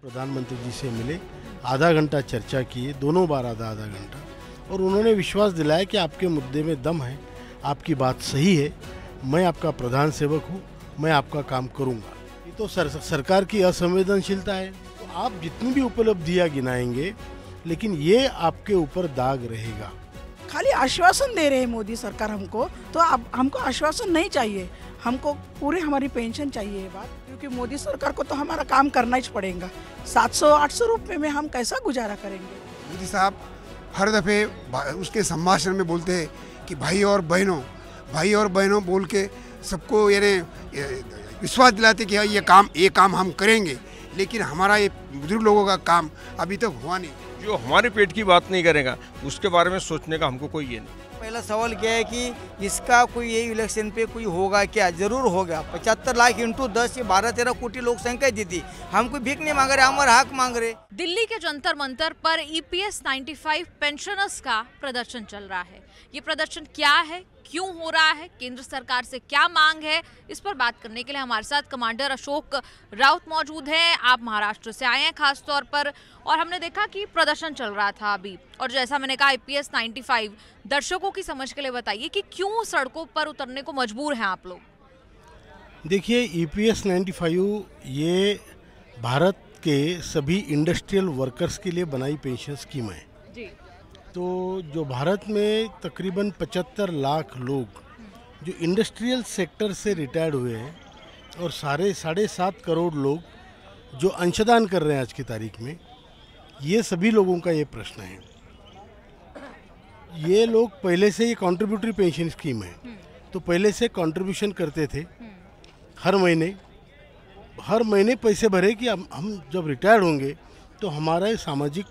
प्रधानमंत्री जी से मिले, आधा घंटा चर्चा किए, दोनों बार आधा आधा घंटा, और उन्होंने विश्वास दिलाया कि आपके मुद्दे में दम है, आपकी बात सही है, मैं आपका प्रधान सेवक हूँ, मैं आपका काम करूँगा। ये तो सरकार की असंवेदनशीलता है। तो आप जितनी भी उपलब्धियाँ गिनाएंगे, लेकिन ये आपके ऊपर दाग रहेगा। खाली आश्वासन दे रहे हैं मोदी सरकार हमको, तो अब हमको आश्वासन नहीं चाहिए, हमको पूरी हमारी पेंशन चाहिए ये बात, क्योंकि मोदी सरकार को तो हमारा काम करना ही पड़ेगा। 700-800 रुपये में हम कैसा गुजारा करेंगे। मोदी साहब हर दफ़े उसके संभाषण में बोलते हैं कि भाई और बहनों बोल के सबको यानी विश्वास दिलाते कि ये काम हम करेंगे, लेकिन हमारा ये बुजुर्ग लोगों का काम अभी तक हुआ नहीं। जो हमारे पेट की बात नहीं करेगा उसके बारे में सोचने का हमको कोई ये नहीं। पहला सवाल क्या है कि इसका कोई ये इलेक्शन पे कोई होगा क्या? जरूर होगा। 75 लाख इंटू 10 ये 12-13 कोटि लोग संख्या दी थी। हम कोई भीख नहीं मांग रहे, हमारा हक मांग रहे। दिल्ली के जंतर मंतर पर EPS 95 पेंशनर्स का प्रदर्शन चल रहा है। ये प्रदर्शन क्या है, क्यों हो रहा है, केंद्र सरकार से क्या मांग है, इस पर बात करने के लिए हमारे साथ कमांडर अशोक राउत मौजूद हैं। आप महाराष्ट्र से आए हैं खास तौर पर, और हमने देखा कि प्रदर्शन चल रहा था अभी, और जैसा मैंने कहा EPS 95 दर्शकों की समझ के लिए बताइए कि क्यों सड़कों पर उतरने को मजबूर हैं आप लोग। देखिए, EPS 95 ये भारत के सभी इंडस्ट्रियल वर्कर्स के लिए बनाई पेंशन स्कीम है जी। तो जो भारत में तकरीबन 75 लाख लोग जो इंडस्ट्रियल सेक्टर से रिटायर्ड हुए हैं, और 7.5 करोड़ लोग जो अंशदान कर रहे हैं आज की तारीख में, ये सभी लोगों का ये प्रश्न है। ये लोग पहले से ये कॉन्ट्रीब्यूटरी पेंशन स्कीम है, तो पहले से कंट्रीब्यूशन करते थे, हर महीने पैसे भरे कि हम जब रिटायर्ड होंगे तो हमारा सामाजिक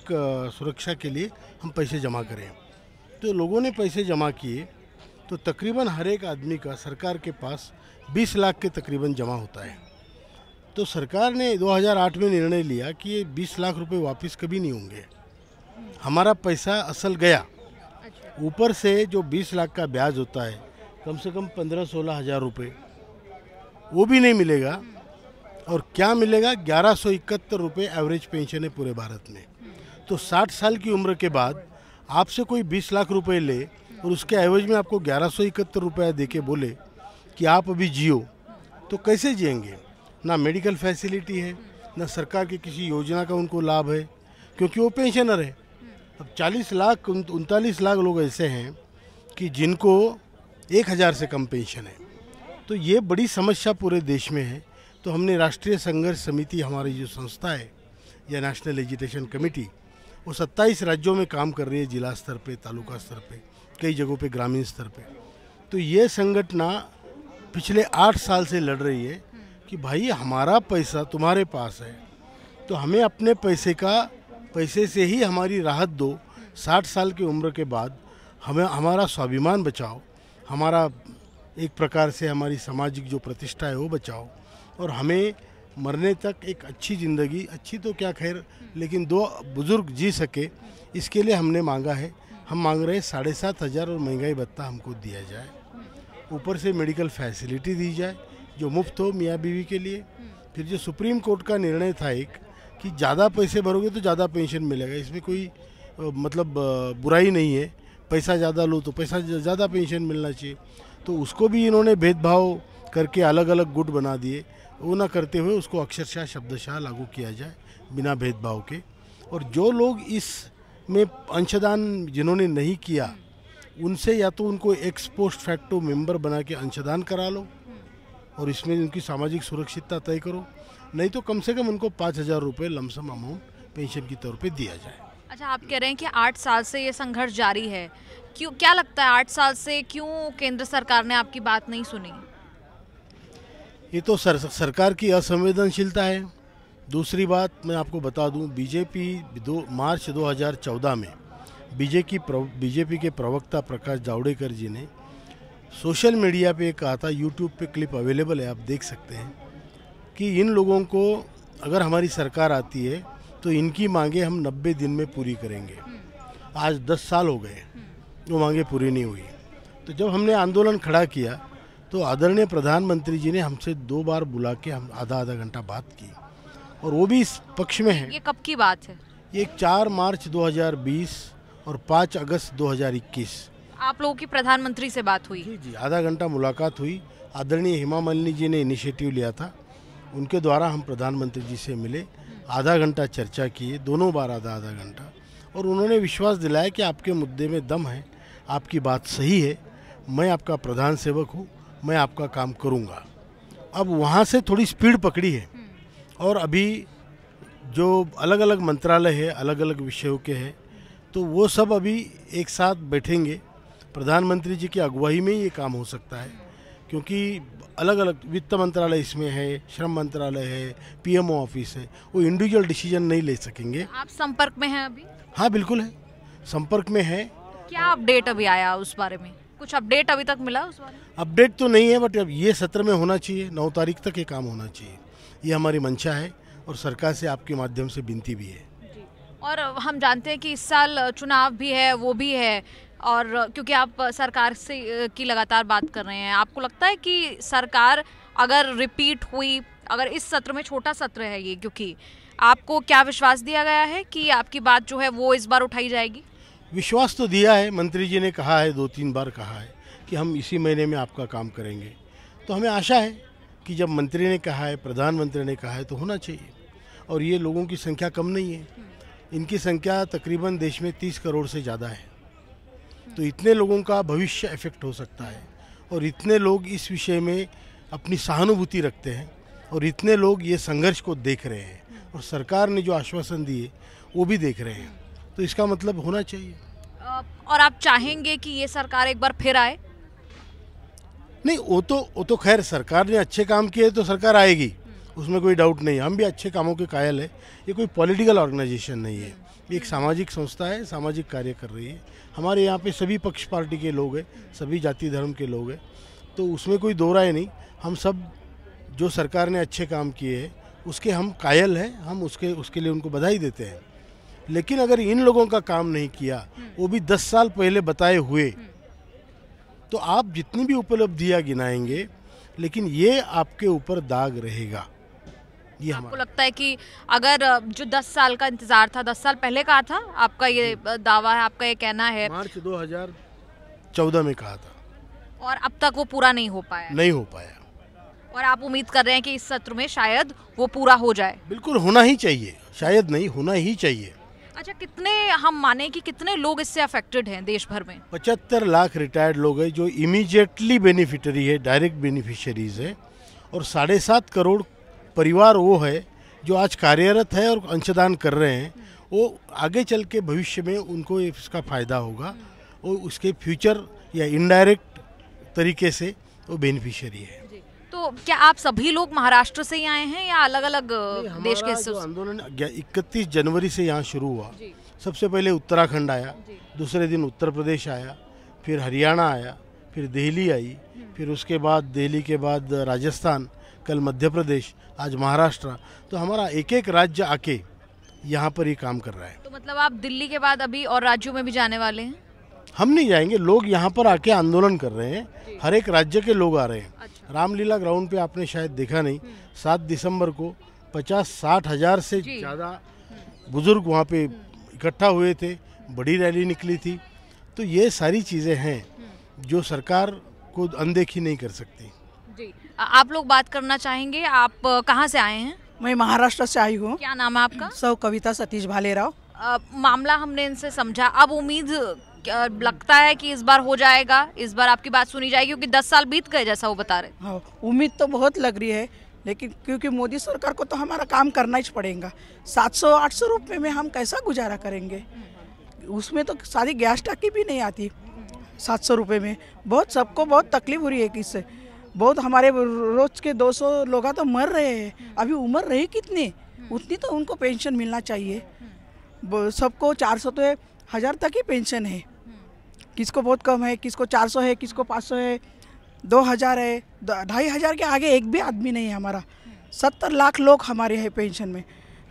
सुरक्षा के लिए हम पैसे जमा करें। तो लोगों ने पैसे जमा किए, तो तकरीबन हर एक आदमी का सरकार के पास 20 लाख के तकरीबन जमा होता है। तो सरकार ने 2008 में निर्णय लिया कि ये 20 लाख रुपए वापस कभी नहीं होंगे, हमारा पैसा असल गया, ऊपर से जो 20 लाख का ब्याज होता है कम से कम 15-16 हज़ार रुपये वो भी नहीं मिलेगा। और क्या मिलेगा? 1171 रुपये एवरेज पेंशन है पूरे भारत में। तो 60 साल की उम्र के बाद आपसे कोई 20 लाख रुपए ले और उसके एवरेज में आपको 1171 रुपया दे के बोले कि आप अभी जियो, तो कैसे जिएंगे? ना मेडिकल फैसिलिटी है, ना सरकार की किसी योजना का उनको लाभ है, क्योंकि वो पेंशनर है। अब 39 लाख लोग ऐसे हैं कि जिनको 1000 से कम पेंशन है। तो ये बड़ी समस्या पूरे देश में है। तो हमने राष्ट्रीय संघर्ष समिति, हमारी जो संस्था है या नेशनल एजुटेशन कमेटी, वो 27 राज्यों में काम कर रही है, जिला स्तर पे, तालुका स्तर पे, कई जगहों पे ग्रामीण स्तर पे। तो ये संगठन पिछले 8 साल से लड़ रही है कि भाई हमारा पैसा तुम्हारे पास है, तो हमें अपने पैसे से ही हमारी राहत दो। 60 साल की उम्र के बाद हमें हमारा स्वाभिमान बचाओ, हमारा एक प्रकार से हमारी सामाजिक जो प्रतिष्ठा है वो बचाओ, और हमें मरने तक एक अच्छी ज़िंदगी, अच्छी तो क्या खैर, लेकिन 2 बुज़ुर्ग जी सके, इसके लिए हमने मांगा है। हम मांग रहे हैं 7,500 और महंगाई भत्ता हमको दिया जाए, ऊपर से मेडिकल फैसिलिटी दी जाए जो मुफ्त हो मियाँ बीवी के लिए। फिर जो सुप्रीम कोर्ट का निर्णय था एक कि ज़्यादा पैसे भरोगे तो ज़्यादा पेंशन मिलेगा, इसमें कोई मतलब बुराई नहीं है, पैसा ज़्यादा लो तो पैसा ज़्यादा पेंशन मिलना चाहिए। तो उसको भी इन्होंने भेदभाव करके अलग अलग गुट बना दिए। वो ना करते हुए उसको अक्षरशः शब्दशः लागू किया जाए बिना भेदभाव के। और जो लोग इस में अंशदान जिन्होंने नहीं किया, उनसे या तो उनको एक्स पोस्ट फैक्टो मेंबर बना के अंशदान करा लो और इसमें उनकी सामाजिक सुरक्षितता तय करो, नहीं तो कम से कम उनको 5,000 रुपये लमसम अमाउंट पेंशन के तौर पे दिया जाए। अच्छा, आप कह रहे हैं कि 8 साल से ये संघर्ष जारी है, क्यों, क्या लगता है 8 साल से क्यों केंद्र सरकार ने आपकी बात नहीं सुनी? ये तो सरकार की असंवेदनशीलता है। दूसरी बात मैं आपको बता दूं, बीजेपी मार्च 2014 में बीजेपी के प्रवक्ता प्रकाश जावड़ेकर जी ने सोशल मीडिया पे कहा था, यूट्यूब पे क्लिप अवेलेबल है, आप देख सकते हैं, कि इन लोगों को अगर हमारी सरकार आती है तो इनकी मांगे हम 90 दिन में पूरी करेंगे। आज 10 साल हो गए, वो मांगे पूरी नहीं हुई। तो जब हमने आंदोलन खड़ा किया तो आदरणीय प्रधानमंत्री जी ने हमसे 2 बार बुला के हम आधा घंटा बात की और वो भी इस पक्ष में है। ये कब की बात है? ये 4 मार्च 2020 और 5 अगस्त 2021। आप लोगों की प्रधानमंत्री से बात हुई? जी जी, आधा घंटा मुलाकात हुई। आदरणीय हेमा मालिनी जी ने इनिशिएटिव लिया था, उनके द्वारा हम प्रधानमंत्री जी से मिले, आधा घंटा चर्चा किए, दोनों बार आधा आधा घंटा, और उन्होंने विश्वास दिलाया कि आपके मुद्दे में दम है, आपकी बात सही है, मैं आपका प्रधान सेवक हूँ, मैं आपका काम करूँगा। अब वहाँ से थोड़ी स्पीड पकड़ी है और अभी जो अलग अलग मंत्रालय है, अलग अलग विषयों के हैं, तो वो सब अभी एक साथ बैठेंगे। प्रधानमंत्री जी की अगुवाई में ये काम हो सकता है, क्योंकि अलग अलग वित्त मंत्रालय इसमें है, श्रम मंत्रालय है, पीएमओ ऑफिस है, वो इंडिविजुअल डिसीजन नहीं ले सकेंगे। आप संपर्क में हैं अभी? हाँ बिल्कुल है, संपर्क में है। क्या अपडेट अभी आया उस बारे में? कुछ अपडेट अभी तक मिला उस बारे में? अपडेट तो नहीं है, बट अब ये सत्र में होना चाहिए, 9 तारीख तक ये काम होना चाहिए, ये हमारी मंशा है और सरकार से आपके माध्यम से विनती भी है। और हम जानते हैं कि इस साल चुनाव भी है, वो भी है, और क्योंकि आप सरकार से की लगातार बात कर रहे हैं, आपको लगता है कि सरकार अगर रिपीट हुई, अगर इस सत्र में, छोटा सत्र है ये, क्योंकि आपको क्या विश्वास दिया गया है कि आपकी बात जो है वो इस बार उठाई जाएगी? विश्वास तो दिया है, मंत्री जी ने कहा है, 2-3 बार कहा है कि हम इसी महीने में आपका काम करेंगे, तो हमें आशा है कि जब मंत्री ने कहा है, प्रधानमंत्री ने कहा है, तो होना चाहिए। और ये लोगों की संख्या कम नहीं है, इनकी संख्या तकरीबन देश में 30 करोड़ से ज़्यादा है, तो इतने लोगों का भविष्य इफेक्ट हो सकता है, और इतने लोग इस विषय में अपनी सहानुभूति रखते हैं, और इतने लोग ये संघर्ष को देख रहे हैं, और सरकार ने जो आश्वासन दिए वो भी देख रहे हैं, तो इसका मतलब होना चाहिए। और आप चाहेंगे कि ये सरकार एक बार फिर आए? नहीं, वो तो खैर सरकार ने अच्छे काम किए तो सरकार आएगी, उसमें कोई डाउट नहीं है। हम भी अच्छे कामों के कायल है। ये कोई पॉलिटिकल ऑर्गेनाइजेशन नहीं है, ये एक सामाजिक संस्था है, सामाजिक कार्य कर रही है। हमारे यहाँ पे सभी पक्ष पार्टी के लोग हैं, सभी जाति धर्म के लोग हैं, तो उसमें कोई दो राय नहीं। हम सब जो सरकार ने अच्छे काम किए हैं उसके हम कायल हैं, हम उसके लिए उनको बधाई देते हैं। लेकिन अगर इन लोगों का काम नहीं किया, वो भी 10 साल पहले बताए हुए, तो आप जितनी भी उपलब्धियां गिनाएंगे, लेकिन ये आपके ऊपर दाग रहेगा। ये आपको लगता है कि अगर जो 10 साल का इंतजार था, 10 साल पहले कहा था, आपका ये दावा है, आपका ये कहना है, मार्च 2014 में कहा था, और अब तक वो पूरा नहीं हो पाया? नहीं हो पाया, और आप उम्मीद कर रहे हैं कि इस सत्र में शायद वो पूरा हो जाए? बिल्कुल होना ही चाहिए, शायद नहीं, होना ही चाहिए। अच्छा, कितने हम माने कि कितने लोग इससे अफेक्टेड हैं देश भर में? 75 लाख रिटायर्ड लोग हैं जो इमीडिएटली बेनिफिटरी है, डायरेक्ट बेनिफिशियरीज है, और 7.5 करोड़ परिवार वो है जो आज कार्यरत है और अंशदान कर रहे हैं। वो आगे चल के भविष्य में उनको इसका फ़ायदा होगा, और उसके फ्यूचर या इनडायरेक्ट तरीके से वो बेनिफिशियरी है। तो क्या आप सभी लोग महाराष्ट्र से ही आए हैं या अलग अलग देश के? जो आंदोलन 31 जनवरी से यहाँ शुरू हुआ, सबसे पहले उत्तराखंड आया, दूसरे दिन उत्तर प्रदेश आया, फिर हरियाणा आया, फिर दिल्ली आई, फिर उसके बाद दिल्ली के बाद राजस्थान, कल मध्य प्रदेश, आज महाराष्ट्र। तो हमारा एक एक राज्य आके यहाँ पर ही काम कर रहा है। तो मतलब आप दिल्ली के बाद अभी और राज्यों में भी जाने वाले हैं? हम नहीं जाएंगे, लोग यहाँ पर आके आंदोलन कर रहे हैं, हर एक राज्य के लोग आ रहे हैं। अच्छा। रामलीला ग्राउंड पे आपने शायद देखा नहीं, 7 दिसंबर को 50-60 हज़ार से ज़्यादा बुजुर्ग वहाँ पे इकट्ठा हुए थे, बड़ी रैली निकली थी। तो ये सारी चीज़ें हैं जो सरकार को अनदेखी नहीं कर सकती। जी, आप लोग बात करना चाहेंगे? आप कहाँ से आए हैं? मैं महाराष्ट्र से आई हूँ। क्या नाम है आपका? सौ कविता सतीश भालेराव। मामला हमने इनसे समझा, अब उम्मीद लगता है कि इस बार हो जाएगा, इस बार आपकी बात सुनी जाएगी, क्योंकि 10 साल बीत गए जैसा वो बता रहे। हाँ, उम्मीद तो बहुत लग रही है, लेकिन क्योंकि मोदी सरकार को तो हमारा काम करना ही पड़ेगा। 700-800 रुपये में हम कैसा गुजारा करेंगे? उसमें तो सारी गैस टाकी भी नहीं आती 700 रुपये में। बहुत सबको बहुत तकलीफ हो रही है इससे, बहुत हमारे रोज के 200 लोग तो मर रहे हैं। अभी उम्र रही कितनी, उतनी तो उनको पेंशन मिलना चाहिए। सबको 400 तो 1000 तक ही पेंशन है, किसको बहुत कम है, किसको 400 है, किसको 500 है, 2000 है, 2500 के आगे एक भी आदमी नहीं है हमारा। 70 लाख लोग हमारे हैं पेंशन में।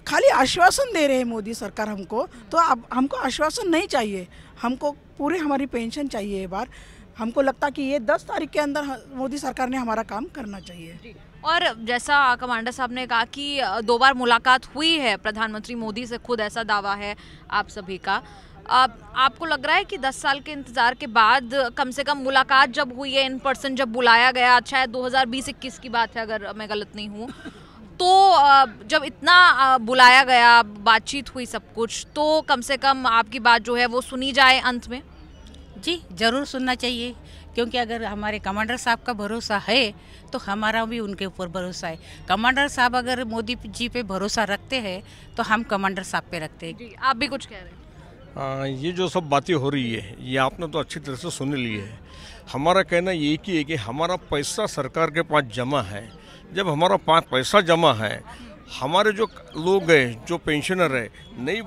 खाली आश्वासन दे रहे हैं मोदी सरकार हमको, तो अब हमको आश्वासन नहीं चाहिए, हमको पूरे हमारी पेंशन चाहिए। एक बार हमको लगता कि ये 10 तारीख के अंदर मोदी सरकार ने हमारा काम करना चाहिए। और जैसा कमांडर साहब ने कहा कि 2 बार मुलाकात हुई है प्रधानमंत्री मोदी से, खुद ऐसा दावा है आप सभी का। आपको लग रहा है कि 10 साल के इंतजार के बाद कम से कम मुलाकात जब हुई है, इन पर्सन जब बुलाया गया, शायद 2020-21 की बात है अगर मैं गलत नहीं हूँ, तो जब इतना बुलाया गया, बातचीत हुई सब कुछ, तो कम से कम आपकी बात जो है वो सुनी जाए अंत में? जी ज़रूर सुनना चाहिए, क्योंकि अगर हमारे कमांडर साहब का भरोसा है तो हमारा भी उनके ऊपर भरोसा है। कमांडर साहब अगर मोदी जी पे भरोसा रखते हैं तो हम कमांडर साहब पे रखते हैं। जी, आप भी कुछ कह रहे हैं? ये जो सब बातें हो रही है ये आपने तो अच्छी तरह से सुन ली है। हमारा कहना ये ही है कि हमारा पैसा सरकार के पास जमा है। जब हमारा पैसा जमा है, हमारे जो लोग हैं, जो पेंशनर है, नहीं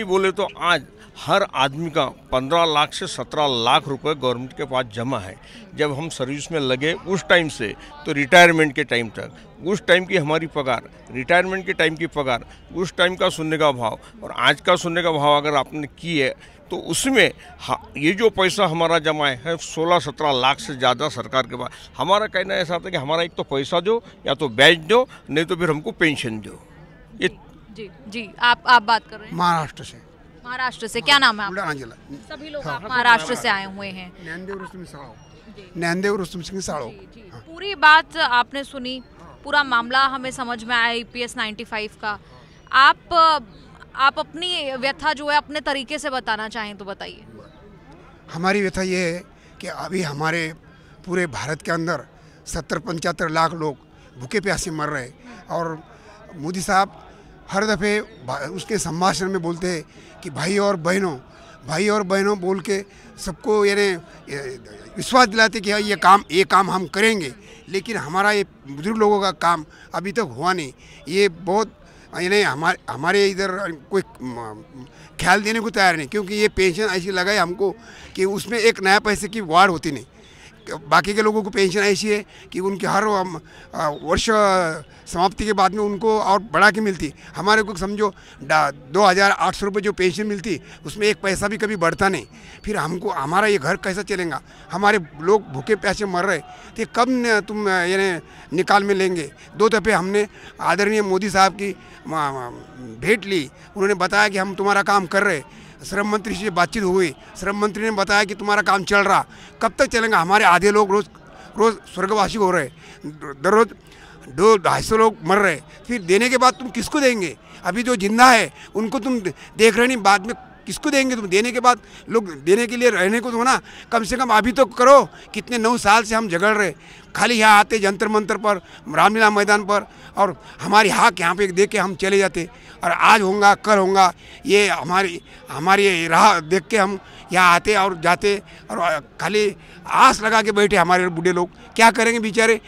बोले तो आज हर आदमी का 15 लाख से 17 लाख रुपए गवर्नमेंट के पास जमा है। जब हम सर्विस में लगे उस टाइम से तो रिटायरमेंट के टाइम तक, उस टाइम की हमारी पगार, रिटायरमेंट के टाइम की पगार, उस टाइम का सुनने का भाव और आज का सुनने का भाव अगर आपने की है तो उसमें ये जो पैसा हमारा जमा है 16-17 लाख से ज़्यादा सरकार के पास। हमारा कहना ऐसा था कि हमारा एक तो पैसा दो या तो ब्याज दो, नहीं तो फिर हमको पेंशन दो। ये जी आप बात कर रहे हैं महाराष्ट्र से। महाराष्ट्र से, क्या नाम है आपका? बुलढाणा जिला। सभी लोग आप महाराष्ट्र से आए हुए हैं। ज्ञानदेव रुस्तम सिंह साड़ो। पूरी बात आपने सुनी, पूरा मामला हमें समझ में आया EPS 95 का। आप अपनी व्यथा जो है अपने तरीके से बताना चाहें तो बताइए। हमारी व्यथा ये है कि अभी हमारे पूरे भारत के अंदर 70-75 लाख लोग भूखे प्यासे मर रहे और मोदी साहब हर दफ़े उसके संभाषण में बोलते हैं कि भाई और बहनों बोल के सबको यानी विश्वास दिलाते कि ये काम हम करेंगे, लेकिन हमारा ये बुजुर्ग लोगों का काम अभी तक हुआ नहीं। ये बहुत यानी हमारे इधर कोई ख्याल देने को तैयार नहीं, क्योंकि ये पेंशन ऐसी लगाए हमको कि उसमें एक नया पैसे की वार होती नहीं। बाकी के लोगों को पेंशन ऐसी है कि उनके हर वर्ष समाप्ति के बाद में उनको और बढ़ा के मिलती। हमारे को समझो 2,800 रुपये जो पेंशन मिलती उसमें एक पैसा भी कभी बढ़ता नहीं। फिर हमको हमारा ये घर कैसा चलेगा? हमारे लोग भूखे प्यासे मर रहे, तो कब तुम यानी निकाल में लेंगे? 2 दफ़े हमने आदरणीय मोदी साहब की भेंट ली, उन्होंने बताया कि हम तुम्हारा काम कर रहे। श्रम मंत्री से बातचीत हुई, श्रम मंत्री ने बताया कि तुम्हारा काम चल रहा। कब तक चलेगा? हमारे आधे लोग रोज़ स्वर्गवासी हो रहे, दररोज 200-250 लोग मर रहे। फिर देने के बाद तुम किसको देंगे? अभी जो जिंदा है उनको तुम देख रहे नहीं, बाद में किसको देंगे? तुम देने के बाद लोग देने के लिए रहने को तो ना, कम से कम अभी तो करो। कितने 9 साल से हम झगड़ रहे, खाली यहाँ आते जंतर मंतर पर, रामलीला मैदान पर, और हमारी हाक यहाँ पे दे के हम चले जाते। और आज होगा कल होगा, ये हमारी राह देख के हम यहाँ आते और जाते और खाली आस लगा के बैठे। हमारे बूढ़े लोग क्या करेंगे बेचारे?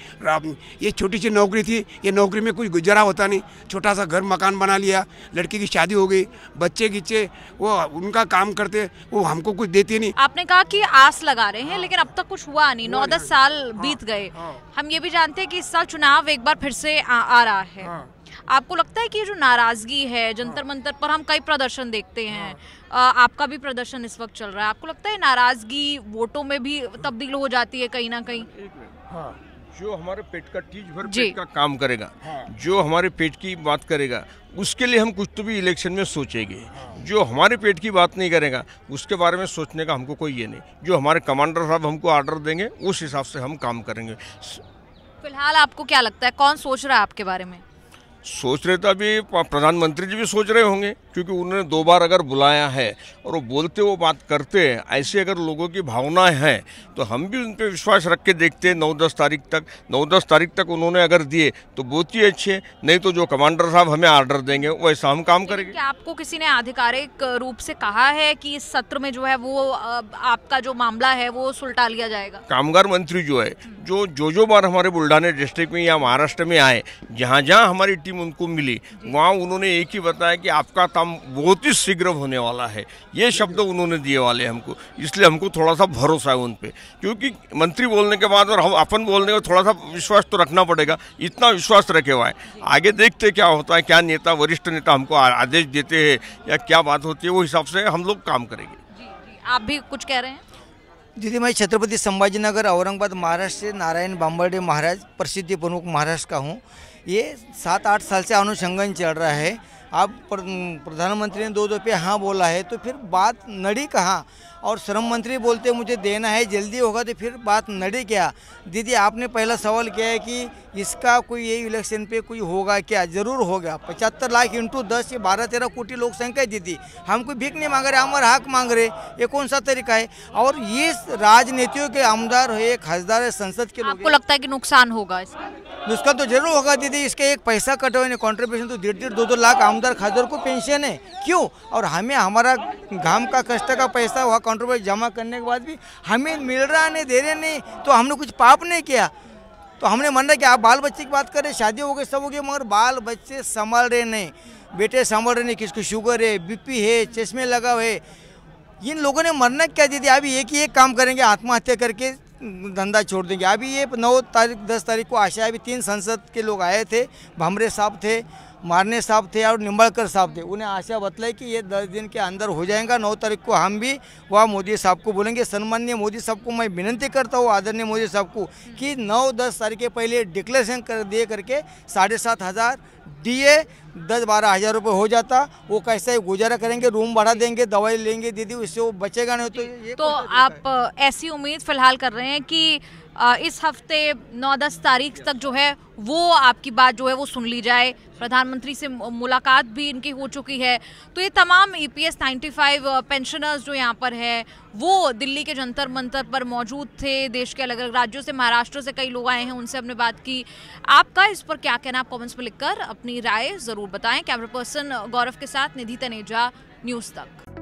ये छोटी सी नौकरी थी, ये नौकरी में कुछ गुजारा होता नहीं। छोटा सा घर मकान बना लिया, लड़की की शादी हो गई, बच्चे गिच्चे वो उनका काम करते, वो हमको कुछ देते नहीं। आपने कहा कि आस लगा रहे हैं, लेकिन अब तक कुछ हुआ नहीं। 9-10 साल बीत गए। हम ये भी जानते हैं कि इस साल चुनाव एक बार फिर से आ रहा है। आपको लगता है कि ये जो नाराजगी है, जंतर मंतर पर हम कई प्रदर्शन देखते हैं, आपका भी प्रदर्शन इस वक्त चल रहा है, आपको लगता है नाराजगी वोटों में भी तब्दील हो जाती है कहीं ना कहीं? जो हमारे पेट का टीज भर पेट का काम करेगा, जो हमारे पेट की बात करेगा, उसके लिए हम कुछ तो भी इलेक्शन में सोचेंगे। जो हमारे पेट की बात नहीं करेगा उसके बारे में सोचने का हमको कोई ये नहीं। जो हमारे कमांडर साहब हमको ऑर्डर देंगे उस हिसाब से हम काम करेंगे। फिलहाल आपको क्या लगता है, कौन सोच रहा है आपके बारे में? सोच रहे तो अभी प्रधानमंत्री जी भी सोच रहे होंगे, क्योंकि उन्होंने 2 बार अगर बुलाया है और वो बोलते वो बात करते हैं, ऐसे अगर लोगों की भावनाएं हैं तो हम भी उन पर विश्वास रख के देखते हैं। 9-10 तारीख तक उन्होंने अगर दिए तो बहुत ही अच्छे, नहीं तो जो कमांडर साहब हमें ऑर्डर देंगे वैसा हम काम करेंगे। क्या आपको किसी ने आधिकारिक रूप से कहा है कि इस सत्र में जो है वो आपका जो मामला है वो सुलटा लिया जाएगा? कामगार मंत्री जो है, जो बार हमारे बुल्ढाना डिस्ट्रिक्ट में या महाराष्ट्र में आए, जहाँ उहमारी टीम उनको मिली, वहाँ उन्होंने एक ही बताया कि आपका काम बहुत ही शीघ्र होने वाला है। ये शब्द उन्होंने दिए वाले हमको, इसलिए हमको थोड़ा सा भरोसा है उन पे, क्योंकि मंत्री बोलने के बाद और हम अपन बोलने का थोड़ा सा विश्वास तो रखना पड़ेगा। इतना विश्वास रखे हुआ है, आगे देखते क्या होता है, क्या नेता वरिष्ठ नेता हमको आदेश देते हैं या क्या बात होती है, वो हिसाब से हम लोग काम करेंगे। आप भी कुछ कह रहे हैं? दीदी मैं छत्रपति संभाजीनगर औरंगाबाद महाराष्ट्र से नारायण बांबर्डे महाराज प्रसिद्धि प्रमुख महाराष्ट्र का हूँ। ये 7-8 साल से अनुशंगन चल रहा है। अब प्रधानमंत्री ने 2 दफ़े हाँ बोला है तो फिर बात नड़ी कहाँ, और श्रम मंत्री बोलते मुझे देना है जल्दी होगा, तो फिर बात नड़ी क्या। दीदी आपने पहला सवाल किया है कि इसका कोई ये इलेक्शन पे कोई होगा क्या, ज़रूर होगा। 75 लाख इंटू 10 ये 12-13 कोटी लोग संख्या दीदी, हम कोई भीख नहीं मांग रहे, हमारा हक मांग रहे, ये कौन सा तरीका है। और ये राजनीतियों के आमदार है, खासदार है, संसद के लोग, आपको लगता है कि नुकसान होगा इसका? नुकसान तो जरूर होगा दीदी। इसके एक पैसा कटे हुए कॉन्ट्रीब्यूशन तो 1.5-2 लाख आमदार खासदार को पेंशन है, क्यों। और हमें हमारा घाम का कष्ट का पैसा वहाँ कॉन्ट्रीब्यूशन जमा करने के बाद भी हमें मिल रहा नहीं, दे रहे नहीं, तो हमने कुछ पाप नहीं किया। तो हमने माना कि आप बाल बच्चे की बात करें, शादी हो गई सब हो गई, मगर बाल बच्चे संभाल रहे नहीं, बेटे संभाल रहे नहीं, किसको शुगर है, बीपी है, चश्मे लगा हुए। इन लोगों ने मरना क्या दीदी। अभी एक ही एक काम करेंगे, आत्महत्या करके धंधा छोड़ देंगे। अभी ये 9 तारीख 10 तारीख को आशा, अभी 3 संसद के लोग आए थे, भामरे साहब थे, मारने साहब थे और निम्बाड़कर साहब थे। उन्हें आशा बतलाई कि ये 10 दिन के अंदर हो जाएगा। 9 तारीख को हम भी वहाँ मोदी साहब को बोलेंगे। सम्माननीय मोदी साहब को मैं विनती करता हूँ, आदरणीय मोदी साहब को, कि 9-10 तारीख के पहले डिक्लेरेशन कर दे करके 7,500 DA 10-12 हज़ार रुपये हो जाता, वो कैसे गुजारा करेंगे, रूम भाड़ा देंगे, दवाई लेंगे दीदी, उससे वो बचेगा नहीं। तो ये तो आप ऐसी उम्मीद फिलहाल कर रहे हैं कि इस हफ्ते 9-10 तारीख तक जो है वो आपकी बात जो है वो सुन ली जाए। प्रधानमंत्री से मुलाकात भी इनकी हो चुकी है। तो ये तमाम EPS 95 पेंशनर्स जो यहाँ पर है वो दिल्ली के जंतर मंतर पर मौजूद थे। देश के अलग अलग राज्यों से, महाराष्ट्र से कई लोग आए हैं, उनसे हमने बात की। आपका इस पर क्या कहना, आप कमेंट्स में लिखकर अपनी राय ज़रूर बताएं। कैमरा पर्सन गौरव के साथ निधि तनेजा, न्यूज़ तक।